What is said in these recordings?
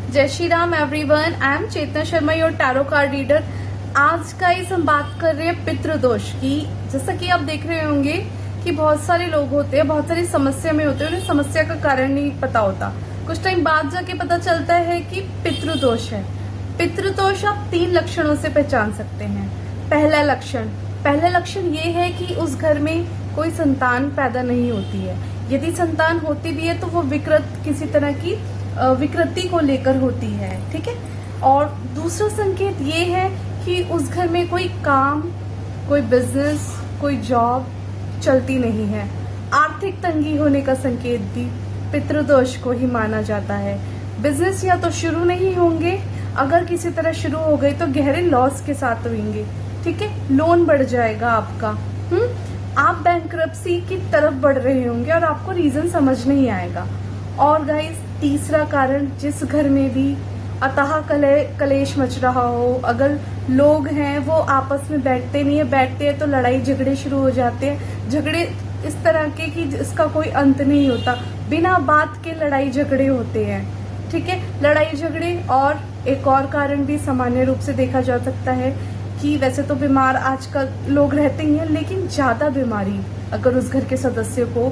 जय Shri Ram everyone, I am Chetna Sharma, your tarot card reader. आज का इस हम बात कर रहे हैं पितृदोष की। जैसा कि आप देख रहे होंगे कि बहुत सारे लोग होते हैं, बहुत सारी समस्या में होते हैं, उन्हें समस्या का कारण नहीं पता होता। कुछ टाइम बाद जाके पता चलता है कि पितृदोष है। पितृदोष आप 3 लक्षणों से पहचान सकते हैं। पहला लक्षण ये है कि उस घर में कोई संतान पैदा नहीं होती है। यदि संतान होती भी है तो वो किसी तरह की विकृति को लेकर होती है, ठीक है। और दूसरा संकेत ये है कि उस घर में कोई काम, कोई बिजनेस, कोई जॉब चलती नहीं है। आर्थिक तंगी होने का संकेत भी पितृदोष को ही माना जाता है। बिजनेस या तो शुरू नहीं होंगे, अगर किसी तरह शुरू हो गए तो गहरे लॉस के साथ होंगे, ठीक है। लोन बढ़ जाएगा आपका, आप बैंकरप्सी की तरफ बढ़ रहे होंगे और आपको रीजन समझ नहीं आएगा। और गाइस, तीसरा कारण, जिस घर में भी अतः कलेश मच रहा हो, अगर लोग हैं वो आपस में बैठते नहीं है, बैठते हैं तो लड़ाई झगड़े शुरू हो जाते हैं। झगड़े इस तरह के कि इसका कोई अंत नहीं होता, बिना बात के लड़ाई झगड़े होते हैं, ठीक है। लड़ाई झगड़े। और एक और कारण भी सामान्य रूप से देखा जा सकता है कि वैसे तो बीमार आजकल लोग रहते ही हैं, लेकिन ज्यादा बीमारी अगर उस घर के सदस्यों को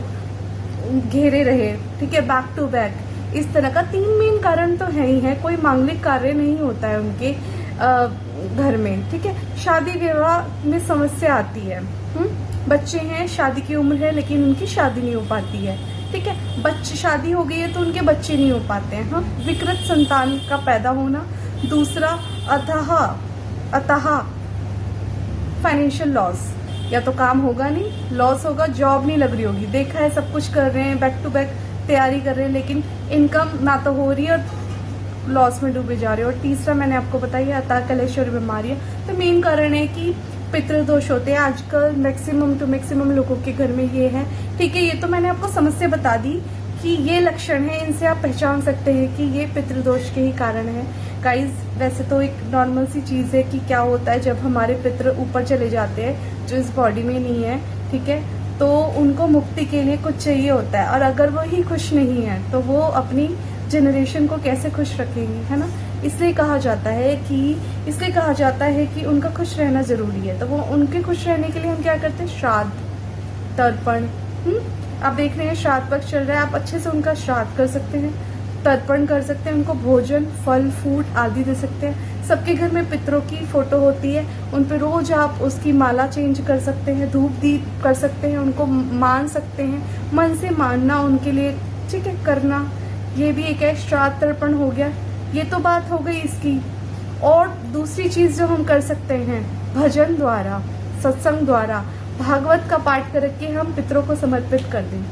घेरे रहे, ठीक है, बैक टू बैक, इस तरह का 3 मेन कारण तो है ही है। कोई मांगलिक कार्य नहीं होता है उनके घर में, ठीक है। शादी विवाह में समस्या आती है। बच्चे हैं, शादी की उम्र है, लेकिन उनकी शादी नहीं हो पाती है, ठीक है। बच्चे शादी हो गई है तो उनके बच्चे नहीं हो पाते हैं। विकृत संतान का पैदा होना। दूसरा, अतः फाइनेंशियल लॉस, या तो काम होगा नहीं, लॉस होगा, जॉब नहीं लग रही होगी। देखा है, सब कुछ कर रहे हैं, बैक टू बैक तैयारी कर रहे हैं, लेकिन इनकम ना तो हो रही है और लॉस में डूबे जा रहे हो। और तीसरा मैंने आपको बताया अतः कलेश और बीमारियां। तो मेन कारण है कि पितृदोष होते हैं आजकल मैक्सिमम लोगों के घर में ये है, ठीक है। ये तो मैंने आपको समस्या बता दी कि ये लक्षण है, इनसे आप पहचान सकते हैं कि ये पितृदोष के ही कारण है। गाइज, वैसे तो एक नॉर्मल सी चीज है कि क्या होता है जब हमारे पितृ ऊपर चले जाते हैं जो इस बॉडी में नहीं है, ठीक है, तो उनको मुक्ति के लिए कुछ चाहिए होता है। और अगर वो ही खुश नहीं है तो वो अपनी जनरेशन को कैसे खुश रखेंगे, है ना। इसलिए कहा जाता है कि उनका खुश रहना जरूरी है। तो वो उनके खुश रहने के लिए हम क्या करते हैं, श्राद्ध, तर्पण। आप देख रहे हैं श्राद्ध पक्ष चल रहा है, आप अच्छे से उनका श्राद्ध कर सकते हैं, तर्पण कर सकते हैं, उनको भोजन, फल फूल आदि दे सकते हैं। सबके घर में पितरों की फोटो होती है, उन पे रोज आप उसकी माला चेंज कर सकते हैं, धूप दीप कर सकते हैं, उनको मान सकते हैं, मन से मानना उनके लिए, ठीक है, करना। ये भी एक है, श्राद्ध तर्पण हो गया। ये तो बात हो गई इसकी। और दूसरी चीज जो हम कर सकते हैं, भजन द्वारा, सत्संग द्वारा, भागवत का पाठ करके हम पितरों को समर्पित कर दें।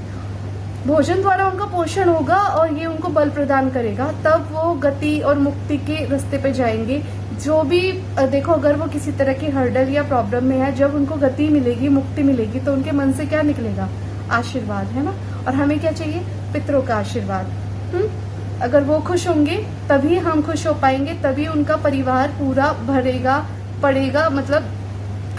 भोजन द्वारा उनका पोषण होगा और ये उनको बल प्रदान करेगा, तब वो गति और मुक्ति के रास्ते पे जाएंगे। जो भी देखो, अगर वो किसी तरह की हर्डल या प्रॉब्लम में है, जब उनको गति मिलेगी, मुक्ति मिलेगी, तो उनके मन से क्या निकलेगा, आशीर्वाद, है ना। और हमें क्या चाहिए, पितरों का आशीर्वाद। अगर वो खुश होंगे तभी हम खुश हो पाएंगे, तभी उनका परिवार पूरा भरेगा, पड़ेगा, मतलब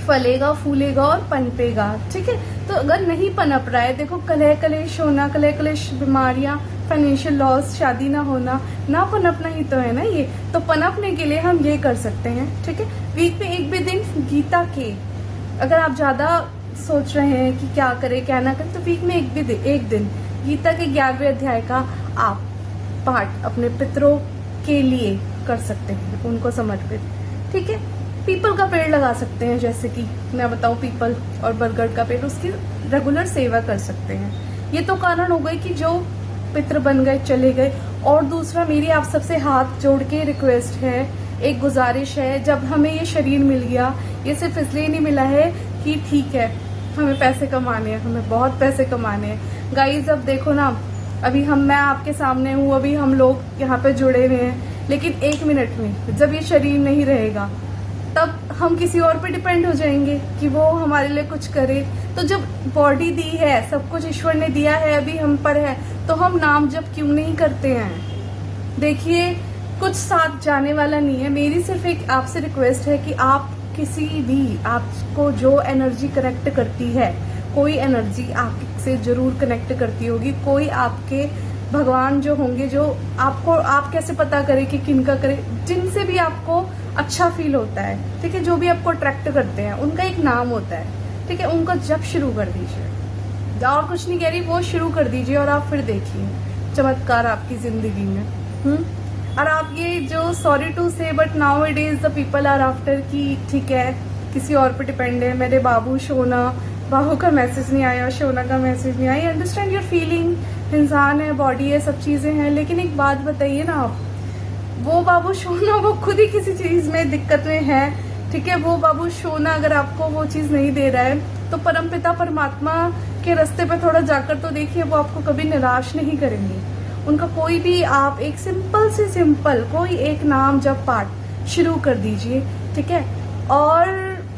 फलेगा, फूलेगा और पनपेगा, ठीक है। तो अगर नहीं पनप रहा है, देखो, कलह कलेश, बीमारियां, फाइनेंशियल लॉस, शादी ना होना, ना पनपना ही तो है ना ये। तो पनपने के लिए हम ये कर सकते हैं, ठीक है। वीक में एक भी दिन गीता के, अगर आप ज्यादा सोच रहे हैं कि क्या करें क्या ना करें, तो वीक में एक दिन गीता के 11वें अध्याय का आप पाठ अपने पितरों के लिए कर सकते हैं, उनको समर्पित, ठीक है। पीपल का पेड़ लगा सकते हैं, जैसे कि मैं बताऊं, पीपल और बरगद का पेड़, उसकी रेगुलर सेवा कर सकते हैं। ये तो कारण हो गए कि जो पितृ बन गए, चले गए। और दूसरा, मेरी आप सबसे हाथ जोड़ के रिक्वेस्ट है, एक गुजारिश है, जब हमें ये शरीर मिल गया, ये सिर्फ इसलिए नहीं मिला है कि ठीक है हमें पैसे कमाने हैं, हमें बहुत पैसे कमाने हैं। गाइज, अब देखो ना, अभी मैं आपके सामने हूँ, अभी हम लोग यहाँ पे जुड़े हुए हैं, लेकिन 1 मिनट में जब ये शरीर नहीं रहेगा, तब हम किसी और पे डिपेंड हो जाएंगे कि वो हमारे लिए कुछ करे। तो जब बॉडी दी है, सब कुछ ईश्वर ने दिया है, अभी हम पर है, तो हम नाम जप क्यों नहीं करते हैं। देखिए, कुछ साथ जाने वाला नहीं है। मेरी सिर्फ एक आपसे रिक्वेस्ट है कि आप किसी भी, आपको जो एनर्जी कनेक्ट करती है, कोई एनर्जी आपसे जरूर कनेक्ट करती होगी, कोई आपके भगवान जो होंगे, जो आपको, आप कैसे पता करें कि किनका करें, जिनसे भी आपको अच्छा फील होता है, ठीक है, जो भी आपको अट्रैक्ट करते हैं, उनका एक नाम होता है, ठीक है, उनको जब शुरू कर दीजिए, और कुछ नहीं कह रही, वो शुरू कर दीजिए और आप फिर देखिए चमत्कार आपकी जिंदगी में। और आप ये जो sorry to say but now it is the people are after की, ठीक है, किसी और पे डिपेंड है, मेरे बाबू शोना, बाबू का मैसेज नहीं आया, शोना का मैसेज नहीं आया, अंडरस्टैंड योर फीलिंग, इंसान है, बॉडी है, सब चीजें हैं, लेकिन एक बात बताइए ना आप, वो बाबू शोना वो खुद ही किसी चीज में दिक्कत में है, ठीक है, वो बाबू शोना अगर आपको वो चीज नहीं दे रहा है तो परमपिता परमात्मा के रास्ते पे थोड़ा जाकर तो देखिए, वो आपको कभी निराश नहीं करेंगे। उनका कोई भी आप एक सिंपल से सिंपल कोई एक नाम जब पाठ शुरू कर दीजिए, ठीक है, और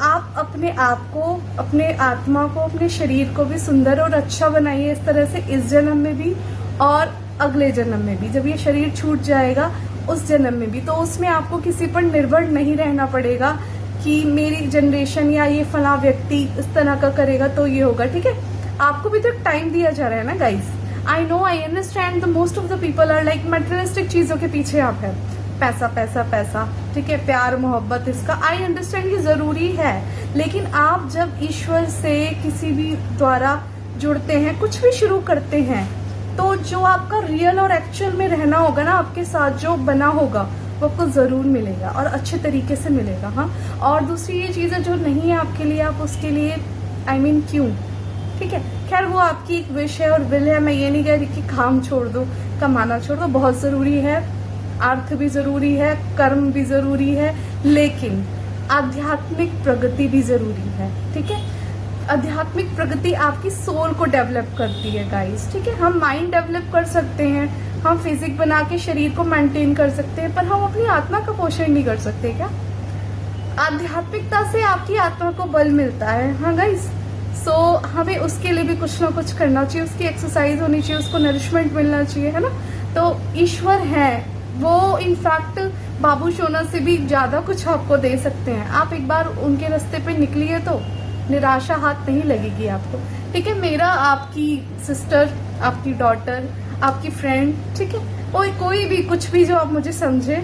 आप अपने आप को, अपने आत्मा को, अपने शरीर को भी सुंदर और अच्छा बनाइए इस तरह से, इस जन्म में भी और अगले जन्म में भी, जब ये शरीर छूट जाएगा उस जन्म में भी, तो उसमें आपको किसी पर निर्भर नहीं रहना पड़ेगा कि मेरी जनरेशन या ये फला व्यक्ति इस तरह का करेगा तो ये होगा, ठीक है। आपको भी तो एक टाइम दिया जा रहा है ना guys. I know, I understand the most of the people are like materialistic चीजों के पीछे आप है, पैसा पैसा पैसा, ठीक है, प्यार मोहब्बत, इसका आई अंडरस्टैंड ये जरूरी है, लेकिन आप जब ईश्वर से किसी भी द्वारा जुड़ते हैं, कुछ भी शुरू करते हैं, तो जो आपका रियल और एक्चुअल में रहना होगा ना, आपके साथ जो बना होगा वो आपको जरूर मिलेगा और अच्छे तरीके से मिलेगा। हाँ, और दूसरी ये चीजें जो नहीं है आपके लिए, आप उसके लिए क्यों, ठीक है, खैर वो आपकी एक विश है और विल है। मैं ये नहीं कह रही कि काम छोड़ दो, कमाना छोड़ दो, बहुत जरूरी है, अर्थ भी जरूरी है, कर्म भी जरूरी है, लेकिन आध्यात्मिक प्रगति भी जरूरी है, ठीक है। आध्यात्मिक प्रगति आपकी सोल को डेवलप करती है गाइस, ठीक है। हम माइंड डेवलप कर सकते हैं, हम फिजिक बना के शरीर को मेंटेन कर सकते हैं, पर हम अपनी आत्मा का पोषण नहीं कर सकते क्या? आध्यात्मिकता से आपकी आत्मा को बल मिलता है। हाँ गाइस, सो हमें उसके लिए भी कुछ ना कुछ करना चाहिए, उसकी एक्सरसाइज होनी चाहिए, उसको नरिशमेंट मिलना चाहिए, है ना। तो ईश्वर है वो, इनफैक्ट बाबू शोना से भी ज्यादा कुछ आपको दे सकते हैं। आप एक बार उनके रास्ते पे निकलिए तो निराशा हाथ नहीं लगेगी आपको, ठीक है। मेरा आपकी सिस्टर, आपकी डॉटर, आपकी फ्रेंड, ठीक है, कोई भी कुछ भी जो आप मुझे समझे,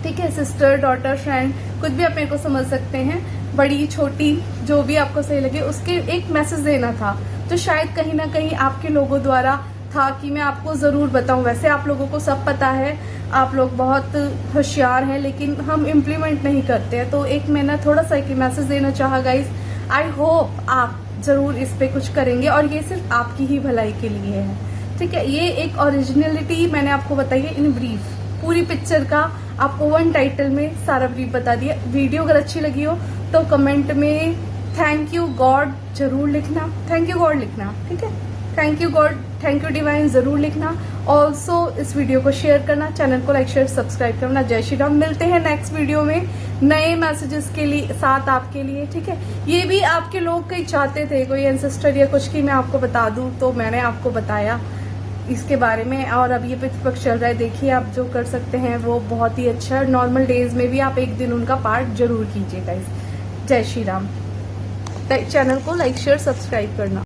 ठीक है, सिस्टर, डॉटर, फ्रेंड, कुछ भी आप मेरे को समझ सकते हैं, बड़ी छोटी जो भी आपको सही लगे, उसके एक मैसेज देना था, जो शायद कहीं ना कहीं आपके लोगों द्वारा था कि मैं आपको जरूर बताऊं। वैसे आप लोगों को सब पता है, आप लोग बहुत होशियार हैं, लेकिन हम इम्प्लीमेंट नहीं करते हैं। तो एक मैंने थोड़ा सा एक मैसेज देना चाहा गाइस। आई होप आप जरूर इस पे कुछ करेंगे और ये सिर्फ आपकी ही भलाई के लिए है, ठीक है। ये एक ओरिजिनलिटी मैंने आपको बताई है इन ब्रीफ, पूरी पिक्चर का आपको वन टाइटल में सारा ब्रीफ बता दिया। वीडियो अगर अच्छी लगी हो तो कमेंट में थैंक यू गॉड जरूर लिखना, थैंक यू गॉड लिखना, ठीक है, thank you God, thank you divine जरूर लिखना। ऑल्सो इस वीडियो को शेयर करना, चैनल को लाइक शेयर सब्सक्राइब करना। जय श्री राम। मिलते हैं नेक्स्ट वीडियो में नए मैसेजेस के लिए साथ आपके लिए, ठीक है। ये भी आपके लोग कई चाहते थे, कोई एंसेस्टर या कुछ की मैं आपको बता दूं, तो मैंने आपको बताया इसके बारे में। और अब ये पितृपक्ष चल रहा है, देखिए आप जो कर सकते हैं वो बहुत ही अच्छा। नॉर्मल डेज में भी आप एक दिन उनका पार्ट जरूर कीजिएगा। जय श्री राम। चैनल को लाइक शेयर सब्सक्राइब करना।